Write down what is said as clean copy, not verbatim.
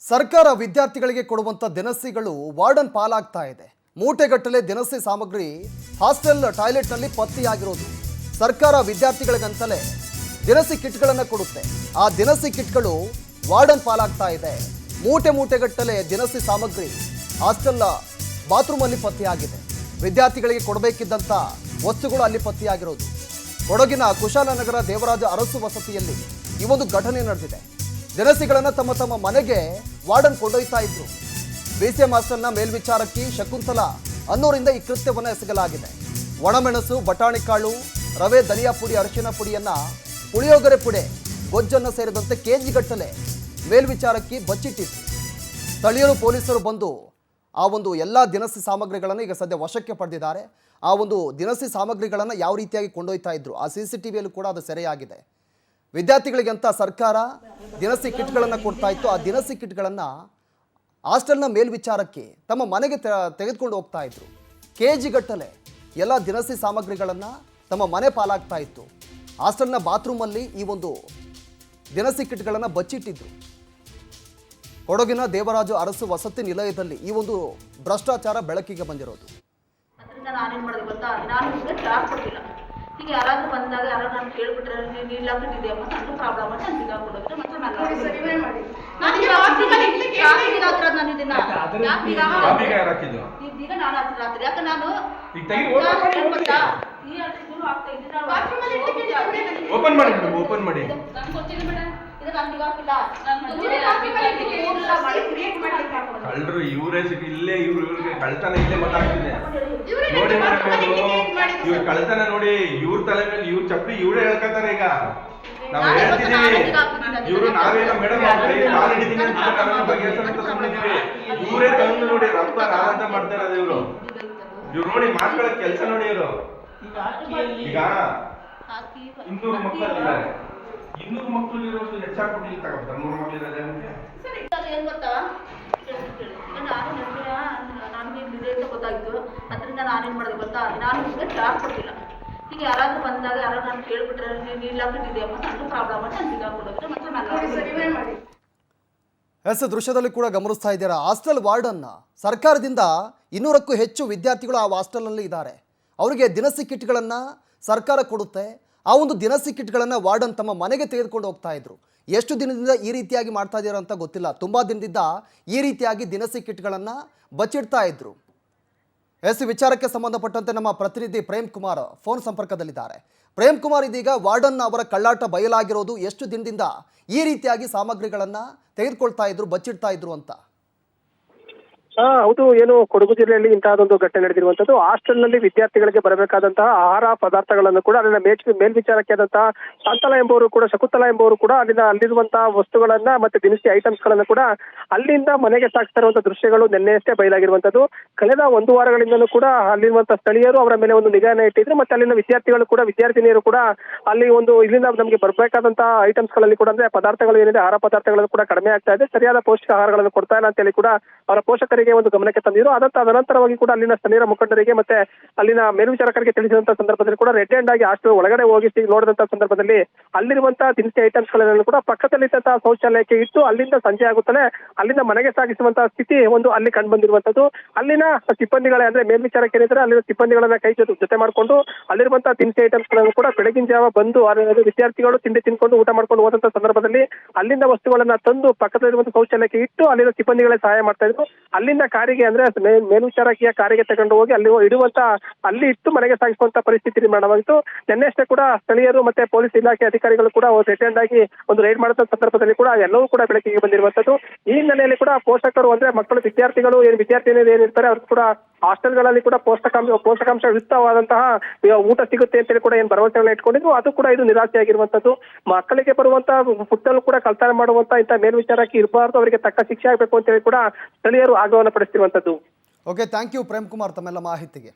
ಸರ್ಕಾರ ವಿದ್ಯಾರ್ಥಿಗಳಿಗೆ ಕೊಡುವಂತ ದಿನಸಿಗಳು ವಾರ್ಡನ್ ಪಾಲಾಗ್ತಾ ಇದೆ. ಮೂಟೆಗಟ್ಟಲೆ ದಿನಸಿ ಸಾಮಗ್ರಿ ಹಾಸ್ಟೆಲ್ ಟಾಯ್ಲೆಟ್ನಲ್ಲಿ ಪತ್ತೆಯಾಗಿರೋದು. ಸರ್ಕಾರ ವಿದ್ಯಾರ್ಥಿಗಳಿಗಂತಲೇ ದಿನಸಿ ಕಿಟ್ಗಳನ್ನು ಕೊಡುತ್ತೆ. ಆ ದಿನಸಿ ಕಿಟ್ಗಳು ವಾರ್ಡನ್ ಪಾಲಾಗ್ತಾ ಇದೆ. ಮೂಟೆಗಟ್ಟಲೆ ದಿನಸಿ ಸಾಮಗ್ರಿ ಹಾಸ್ಟೆಲ್ ಬಾತ್ರೂಮಲ್ಲಿ ಪತ್ತೆಯಾಗಿದೆ. ವಿದ್ಯಾರ್ಥಿಗಳಿಗೆ ಕೊಡಬೇಕಿದ್ದಂಥ ವಸ್ತುಗಳು ಅಲ್ಲಿ ಪತ್ತೆಯಾಗಿರೋದು. ಕೊಡಗಿನ ಕುಶಾಲನಗರ ದೇವರಾಜ ಅರಸು ವಸತಿಯಲ್ಲಿ ಈ ಒಂದು ಘಟನೆ ನಡೆದಿದೆ. ದಿನಸಿಗಳನ್ನು ತಮ್ಮ ಮನೆಗೆ ವಾರ್ಡನ್ ಕೊಂಡೊಯ್ತಾ ಇದ್ರು. ಬಿಸಿಎಂ ಹಾಸ್ಟೆಲ್ನ ಮೇಲ್ವಿಚಾರಕಿ ಶಕುಂತಲಾ ಅನ್ನೋರಿಂದ ಈ ಕೃತ್ಯವನ್ನು ಎಸಗಲಾಗಿದೆ. ಒಣಮೆಣಸು, ಬಟಾಣಿ ಕಾಳು, ರವೆ, ಧನಿಯಾ ಪುಡಿ, ಅರಿಶಿನ ಪುಡಿಯನ್ನ, ಪುಳಿಯೋಗರೆ ಪುಡೆ, ಗೊಜ್ಜನ್ನು ಸೇರಿದಂತೆ ಕೆಜಿಗಟ್ಟಲೆ ಮೇಲ್ವಿಚಾರಕಿ ಬಚ್ಚಿಟ್ಟಿತ್ತು. ಸ್ಥಳೀಯರು ಪೊಲೀಸರು ಬಂದು ಆ ಒಂದು ಎಲ್ಲ ದಿನಸಿ ಸಾಮಗ್ರಿಗಳನ್ನು ಈಗ ಸದ್ಯ ವಶಕ್ಕೆ ಪಡೆದಿದ್ದಾರೆ. ಆ ಒಂದು ದಿನಸಿ ಸಾಮಗ್ರಿಗಳನ್ನು ಯಾವ ರೀತಿಯಾಗಿ ಕೊಂಡೊಯ್ತಾ ಇದ್ರು ಆ CCTVಯಲ್ಲೂ ಕೂಡ ಅದು ಸೆರೆಯಾಗಿದೆ. ವಿದ್ಯಾರ್ಥಿಗಳಿಗೆ ಅಂತ ಸರ್ಕಾರ ದಿನಸಿ ಕಿಟ್ಗಳನ್ನು ಕೊಡ್ತಾ ಇತ್ತು. ಆ ದಿನಸಿ ಕಿಟ್ಗಳನ್ನು ಹಾಸ್ಟೆಲ್ನ ಮೇಲ್ವಿಚಾರಕ್ಕೆ ತಮ್ಮ ಮನೆಗೆ ತೆಗೆದುಕೊಂಡು ಹೋಗ್ತಾ ಇದ್ರು. ಕೆಜಿಗಟ್ಟಲೆ ಎಲ್ಲ ದಿನಸಿ ಸಾಮಗ್ರಿಗಳನ್ನು ತಮ್ಮ ಮನೆ ಪಾಲಾಗ್ತಾ ಇತ್ತು. ಹಾಸ್ಟೆಲ್ನ ಬಾತ್ರೂಮಲ್ಲಿ ಈ ಒಂದು ದಿನಸಿ ಕಿಟ್ಗಳನ್ನು ಬಚ್ಚಿಟ್ಟಿದ್ರು. ಕೊಡಗಿನ ದೇವರಾಜು ಅರಸು ವಸತಿ ನಿಲಯದಲ್ಲಿ ಈ ಒಂದು ಭ್ರಷ್ಟಾಚಾರ ಬೆಳಕಿಗೆ ಬಂದಿರೋದು. ನಾನೇನು ಮಾಡೋದು ಗೊತ್ತಾ, ನಾನು ನಿಮಗೆ ಚಾರ್ಜ್ ಕೊಟ್ಟಿಲ್ಲ. ಈಗ ಯಾರಾದ್ರೂ ಬಂದಾಗ ಯಾರು ನಾನು ಕೇಳ್ಬಿಟ್ರೆ ನೀನು ಇಲ್ಲ ಬಿಟ್ಟಿದೆಯಮ್ಮ, ನನಗೂ ಪ್ರಾಬ್ಲಮ್ ಅಂತ ನಾನು ಈಗ ಕೊಡೋದು. ಮತ್ತೆ ನಾನು ಈಗ ನಾನು ಹಾಕಿದ ರಾತ್ರಿ ಯಾಕೆ ನಾನು ಓಪನ್ ಮಾಡಿ ನನ್ಗೆ ಗೊತ್ತಿಲ್ಲ ಮೇಡಮ್. ಇದು ನನ್ಗೆ ಹಾಕಿಲ್ಲ. ಕಳ್ಳರು ಇವರೇ ಇಲ್ಲೇ ಇವ್ರಿಗೆ ಕಳ್ತನ ಇಲ್ಲೇ ಗೊತ್ತಾಗ್ತಿದೆ ನೋಡಿ. ಇವ್ರ ಕಳ್ತನ ನೋಡಿ, ಇವ್ರ ತಲೆ ಮೇಲೆ ಇವ್ರ ಚಪ್ಪಲಿ ಇವರೇ ಹೇಳ್ಕೊತಾರೆ. ಈಗ ನಾವು ಹೇಳ್ತಿದೀವಿ, ಇವ್ರು ನಾವೇನೋ ಮೇಡಮ್ ಕಾಲ್ ಹಿಡಿದೀನಿ ಅಂತ ಬಗೆಹರಿಸಂತ ಸುಮ್ಮನಿದೀವಿ. ಇವರೇ ತಂದು ನೋಡಿ ರಬ್ಬ ರಾವಂತ ಮಾಡ್ತಾರೆ. ಅದು ಇವ್ರು ನೋಡಿ ಮಾತುಗಳ ಕೆಲಸ ನೋಡಿ. ಇವರು ಈಗ 200 ಮಕ್ಕಳಿದ್ದಾರೆ. 200 ಮಕ್ಕಳು ಇರೋಷ್ಟು ಹೆಚ್ಚಾಗ್ಬಿಟ್ಟಿಲ್ಲ. ತಗೋತಾರೆ 100 ಮಕ್ಕಳಿದ್ದಾರೆ. ಏನ್ ಗೊತ್ತಾ, ನನಗೆ ಇದೆ ಅಂತ ಗೊತ್ತಾಯ್ತು. ಅದರಿಂದ ನಾನೇನ್ ಮಾಡೋದು ಗೊತ್ತಾ, ನಾನು ನಿಮಗೆ ಚಾರ್ಜ್ ಕೊಟ್ಟಿಲ್ಲ. ಈಗ ಯಾರಾದ್ರೂ ಬಂದಾಗ ಯಾರು ನಾನು ಕೇಳ್ಬಿಟ್ರೆ ನೀನು ಇಲ್ಲ ಬಿಟ್ಟಿದೆಯಮ್ಮ, ನನಗೂ ಪ್ರಾಬ್ಲಮ್ ಅಂತ ನಾನು ಈಗ ಕೊಡೋದು. ಮತ್ತೆ ನಾನು ಎಸ್ ದೃಶ್ಯದಲ್ಲಿ ಕೂಡ ಗಮನಿಸ್ತಾ ಇದ್ದೀರಾ. ಹಾಸ್ಟೆಲ್ ವಾರ್ಡನ್ನ ಸರ್ಕಾರದಿಂದ 200ಕ್ಕೂ ಹೆಚ್ಚು ವಿದ್ಯಾರ್ಥಿಗಳು ಆ ಹಾಸ್ಟೆಲ್ನಲ್ಲಿ ಇದ್ದಾರೆ. ಅವರಿಗೆ ದಿನಸಿ ಕಿಟ್ಗಳನ್ನು ಸರ್ಕಾರ ಕೊಡುತ್ತೆ. ಆ ಒಂದು ದಿನಸಿ ಕಿಟ್ಗಳನ್ನು ವಾರ್ಡನ್ ತಮ್ಮ ಮನೆಗೆ ತೆಗೆದುಕೊಂಡು ಹೋಗ್ತಾ ಇದ್ರು. ಎಷ್ಟು ದಿನದಿಂದ ಈ ರೀತಿಯಾಗಿ ಮಾಡ್ತಾ ಇದ್ದೀರಾ ಅಂತ ಗೊತ್ತಿಲ್ಲ. ತುಂಬ ದಿನದಿಂದ ಈ ರೀತಿಯಾಗಿ ದಿನಸಿ ಕಿಟ್ಗಳನ್ನು ಬಚ್ಚಿಡ್ತಾ ಇದ್ರು. ಎಸ್ ವಿಚಾರಕ್ಕೆ ಸಂಬಂಧಪಟ್ಟಂತೆ ನಮ್ಮ ಪ್ರತಿನಿಧಿ ಪ್ರೇಮ್ ಕುಮಾರ್ ಫೋನ್ ಸಂಪರ್ಕದಲ್ಲಿದ್ದಾರೆ. ಪ್ರೇಮ್ ಕುಮಾರ್, ಇದೀಗ ವಾರ್ಡನ್ ಅವರ ಕಳ್ಳಾಟ ಬಯಲಾಗಿರೋದು. ಎಷ್ಟು ದಿನದಿಂದ ಈ ರೀತಿಯಾಗಿ ಸಾಮಗ್ರಿಗಳನ್ನು ತೆಗೆದುಕೊಳ್ತಾ ಇದ್ರು, ಬಚ್ಚಿಡ್ತಾ ಇದ್ರು ಅಂತ? ಹೌದು, ಏನು ಕೊಡಗು ಜಿಲ್ಲೆಯಲ್ಲಿ ಇಂತಹದೊಂದು ಘಟನೆ ನಡೆದಿರುವಂತದ್ದು. ಹಾಸ್ಟೆಲ್ ನಲ್ಲಿ ವಿದ್ಯಾರ್ಥಿಗಳಿಗೆ ಬರಬೇಕಾದಂತಹ ಆಹಾರ ಪದಾರ್ಥಗಳನ್ನು ಕೂಡ ಅಲ್ಲಿನ ಮೇಲ್ವಿಚಾರಕ್ಕೆ ಆದಂತಹ ಶಕುಂತಲಾ ಎಂಬುವರು ಕೂಡ ಅಲ್ಲಿರುವಂತಹ ವಸ್ತುಗಳನ್ನ ಮತ್ತೆ ದಿನಸಿ ಐಟಮ್ಸ್ ಗಳನ್ನ ಕೂಡ ಅಲ್ಲಿಂದ ಮನೆಗೆ ಸಾಗಿಸ್ತಾ ಇರುವಂತಹ ದೃಶ್ಯಗಳು ನಿನ್ನೆಯಷ್ಟೇ ಬಯಲಾಗಿರುವಂತದ್ದು. ಕಳೆದ 1 ವಾರಗಳಿಂದಲೂ ಕೂಡ ಅಲ್ಲಿರುವಂತಹ ಸ್ಥಳೀಯರು ಅವರ ಮೇಲೆ ಒಂದು ನಿಗಾನ ಇಟ್ಟಿದ್ರು. ಮತ್ತೆ ಅಲ್ಲಿನ ವಿದ್ಯಾರ್ಥಿನಿಯರು ಕೂಡ ಅಲ್ಲಿ ಇಲ್ಲಿಂದ ನಮಗೆ ಬರಬೇಕಾದಂತಹ ಐಟಮ್ಸ್ ಗಳಲ್ಲಿ ಕೂಡ ಅಂದ್ರೆ ಪದಾರ್ಥಗಳು ಏನಿದೆ, ಆಹಾರ ಪದಾರ್ಥಗಳನ್ನು ಕೂಡ ಕಡಿಮೆ ಆಗ್ತಾ ಇದೆ, ಸರಿಯಾದ ಪೌಷ್ಟಿಕ ಆಹಾರಗಳನ್ನು ಕೊಡ್ತಾ ಇಲ್ಲ ಅಂತ ಹೇಳಿ ಕೂಡ ಅವರ ಪೋಷಕರಿಗೆ ಒಂದು ಗಮನಕ್ಕೆ ತಂದಿದ್ರು. ಅದನಂತರವಾಗಿ ಕೂಡ ಅಲ್ಲಿನ ಸ್ಥಳೀಯರ ಮುಖಂಡರಿಗೆ ಮತ್ತೆ ಅಲ್ಲಿನ ಮೇಲ್ವಿಚಾರಕರಿಗೆ ತಿಳಿಸಿದಂತಹ ಸಂದರ್ಭದಲ್ಲಿ ಕೂಡ ರೆಡ್ ಹ್ಯಾಂಡ್ ಆಗಿ ಹಾಸ್ಟೆಲ್ ಒಳಗಡೆ ಹೋಗಿ ನೋಡಿದಂತಹ ಸಂದರ್ಭದಲ್ಲಿ ಅಲ್ಲಿರುವಂತಹ ದಿನಸಿ ಐಟಮ್ಸ್ ಗಳನ್ನು ಕೂಡ ಪಕ್ಕದಲ್ಲಿದ್ದಂತಹ ಶೌಚಾಲಯಕ್ಕೆ ಇಟ್ಟು ಅಲ್ಲಿಂದ ಸಂಜೆ ಆಗುತ್ತಲೇ ಅಲ್ಲಿಂದ ಮನೆಗೆ ಸಾಗಿಸುವಂತಹ ಸ್ಥಿತಿ ಅಲ್ಲಿ ಕಂಡು ಬಂದಿರುವಂತದ್ದು. ಅಲ್ಲಿನ ಸಿಬ್ಬಂದಿಗಳೇ ಅಂದ್ರೆ ಮೇಲ್ವಿಚಾರಕ್ಕೆ ಏನಿದ್ರೆ ಅಲ್ಲಿನ ಸಿಬ್ಬಂದಿಗಳನ್ನ ಕೈ ಜೊತೆ ಮಾಡಿಕೊಂಡು ಅಲ್ಲಿರುವಂತಹ ದಿನಸಿ ಐಟಮ್ಸ್ ಗಳನ್ನು ಕೂಡ ಬೆಳಗಿನ ಜಾವ ಬಂದು ವಿದ್ಯಾರ್ಥಿಗಳು ತಿಂಡಿ ತಿನ್ಕೊಂಡು ಊಟ ಮಾಡ್ಕೊಂಡು ಹೋದಂತಹ ಸಂದರ್ಭದಲ್ಲಿ ಅಲ್ಲಿಂದ ವಸ್ತುಗಳನ್ನ ತಂದು ಪಕ್ಕದಲ್ಲಿರುವಂತಹ ಶೌಚಾಲಯಕ್ಕೆ ಇಟ್ಟು ಅಲ್ಲಿನ ಸಿಬ್ಬಂದಿಗಳೇ ಸಹಾಯ ಮಾಡ್ತಾ ಇದ್ರು. ಅಲ್ಲಿಂದ ಕಾರಿಗೆ ಅಂದ್ರೆ ಮೇಲ್ವಿಚಾರಕಿಯ ಕಾರಿಗೆ ತಗೊಂಡು ಹೋಗಿ ಅಲ್ಲಿ ಇಟ್ಟು ಮನೆಗೆ ಸಾಗಿಸುವಂತ ಪರಿಸ್ಥಿತಿ ನಿರ್ಮಾಣವಾಗಿತ್ತು. ನಿನ್ನೆಷ್ಟೇ ಕೂಡ ಸ್ಥಳೀಯರು ಮತ್ತೆ ಪೊಲೀಸ್ ಇಲಾಖೆ ಅಧಿಕಾರಿಗಳು ಕೂಡ ರೆಡ್ ಆಗಿ ಒಂದು ರೈಡ್ ಮಾಡಿದ ಸಂದರ್ಭದಲ್ಲಿ ಕೂಡ ಎಲ್ಲವೂ ಕೂಡ ಬೆಳಕಿಗೆ ಬಂದಿರುವಂತದ್ದು. ಈ ಹಿನ್ನೆಲೆಯಲ್ಲಿ ಕೂಡ ಪೋಷಕರು ಅಂದ್ರೆ ಮಕ್ಕಳು ವಿದ್ಯಾರ್ಥಿನಿಯರು ಏನಿರ್ತಾರೆ ಅವ್ರು ಕೂಡ ಹಾಸ್ಟೆಲ್ಗಳಲ್ಲಿ ಕೂಡ ಪೋಷಕಾಂಶ ಯುಕ್ತವಾದಂತಹ ಊಟ ಸಿಗುತ್ತೆ ಅಂತೇಳಿ ಕೂಡ ಏನ್ ಭರವಸೆಗಳನ್ನ ಇಟ್ಕೊಂಡಿದ್ರು. ಅದು ಕೂಡ ಇದು ನಿರಾಸೆಯಾಗಿರುವಂತದ್ದು. ಮಕ್ಕಳಿಗೆ ಬರುವಂತಹ ಫುಡ್ ಅಲ್ಲೂ ಕೂಡ ಕಳ್ತನ ಮಾಡುವಂತ ಇಂಥ ಮೇಲ್ವಿಚಾರಕ್ಕೆ ಇರಬಾರ್ದು, ಅವರಿಗೆ ತಕ್ಕ ಶಿಕ್ಷೆ ಆಗಬೇಕು ಅಂತ ಹೇಳಿ ಕೂಡ ಸ್ಥಳೀಯರು ಆಗ್ರಹವನ್ನು ಪಡಿಸ್ತಿರುವಂತದ್ದು. Okay, thank you Prem Kumar ತಮ್ಮೆಲ್ಲ ಮಾಹಿತಿಗೆ.